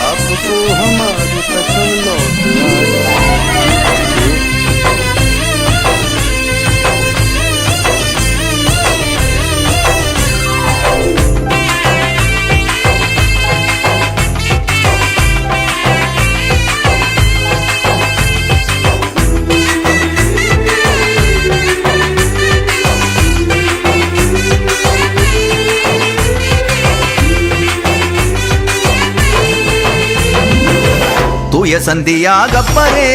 आपको हमारी कसम लौट आया। தூய சந்தியாகப்பரே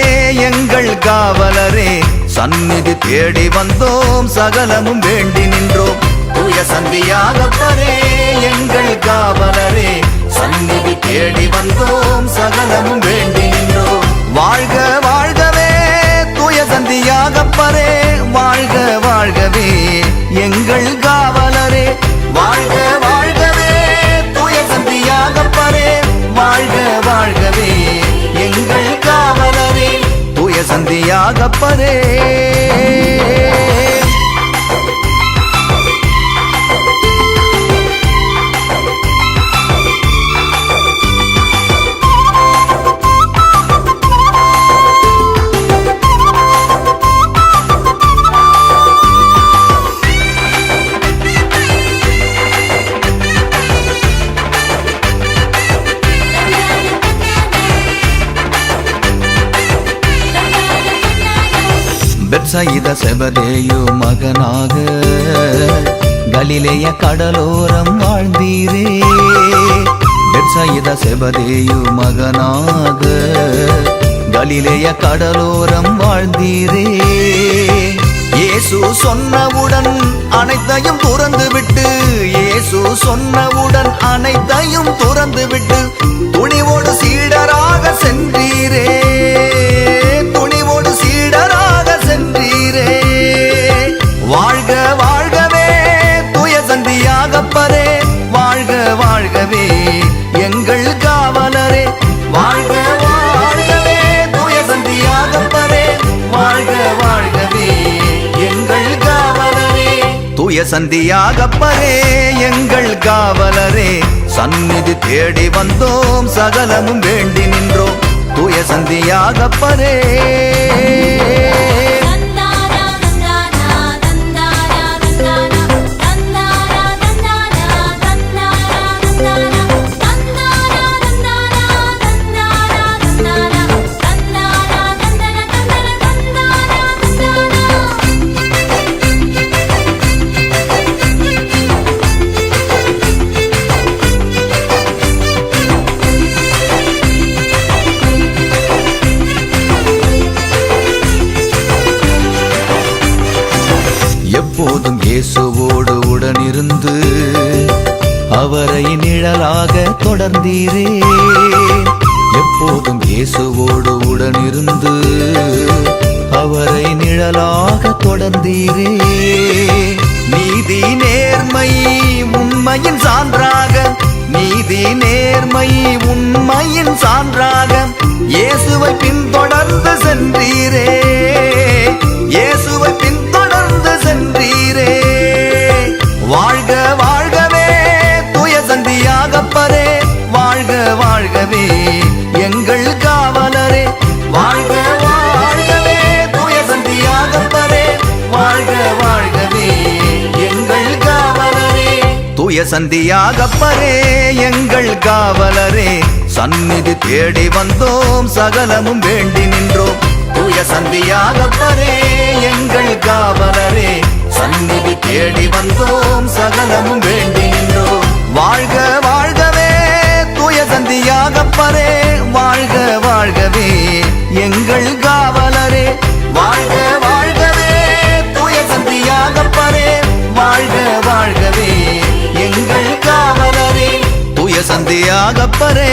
எங்கள் காவலரே, சந்நிதி தேடி வந்தோம் சகலமும் வேண்டி நின்றோம். தூய சந்தியாகப்பரே எங்கள் காவலரே, சந்நிதி தேடி வந்தோம் சகலமும் வேண்டி நின்றோம். வாழ்க வாழ்கவே தூய சந்தியாகப்பரே, வாழ்க வாழ்கவே எங்கள் காவலரே, வாழ்க வாழ்கவே தூய சந்தியாகப்பரே, வாழ்க வாழ்கவே எங்கள் காவலரே, தூய சந்தியாகப்பரே. பெத்சயிதா செபதேயு மகனாக கலிலேய கடலோரம் வாழ்ந்தீரே. பெத்சயிதா செபதேயு மகனாக கலிலேய கடலோரம் வாழ்ந்தீரே. இயேசு சொன்னவுடன் அனைத்தையும் துறந்து விட்டு, இயேசு சொன்னவுடன் அனைத்தையும் துறந்து விட்டு துணிவோடு சீடராக சென்றீரே, துணிவோடு சீடராக சென்றீரே. வாழ்க வாழ்கவே தூய சந்தியாகப்பரே, வாழ்க வாழ்கவே எங்கள் காவலரே, வாழ்க வாழ்கவே தூய சந்தியாகப்பரே, வாழ்க வாழ்கவே எங்கள் காவலரே. தூய சந்தியாகப்பரே எங்கள் காவலரே, சந்நிதி தேடி வந்தோம் சகலமும் வேண்டி நின்றோம். தூய சந்தியாகப்பரே. எப்போதும் இயேசுவோடு உடனிருந்து அவரை நிழலாக தொடர்ந்தீரே. எப்போதும் இயேசுவோடு உடனிருந்து அவரை நிழலாக தொடர்ந்தீரே. நீதி நேர்மை உண்மையின் சான்றாக, நீதி நேர்மை உண்மையின் சான்றாக இயேசுவை பின்தொடர்ந்து சென்றீரே, இயேசுவை பின்தொடர்ந்து சென்றீரே. வாழ்க வாழ்கவே தூய சந்தியாகப்பரே, வாழ்க வாழ்கவே எங்கள் காவலரே, வாழ்க வாழ்கவே தூய சந்தியாகப்பரே, வாழ்க வாழ்கவே எங்கள் காவலரே. தூய சந்தியாகப்பரே எங்கள் காவலரே, சந்நிதி தேடி வந்தோம் சகலமும் வேண்டி நின்றோம். தூய சந்தியாகப்பரே எங்கள் காவலரே, சந்நிதி தேடி வந்தோம் சகலமும் வேண்டி நின்றோம். வாழ்க வாழ்கவே தூய சந்தியாகப்பரே, வாழ்க வாழ்கவே எங்கள் காவலரே, வாழ்க வாழ்கவே தூய சந்தியாகப்பரே, வாழ்க வாழ்கவே எங்கள் காவலரே, தூய சந்தியாகப்பரே.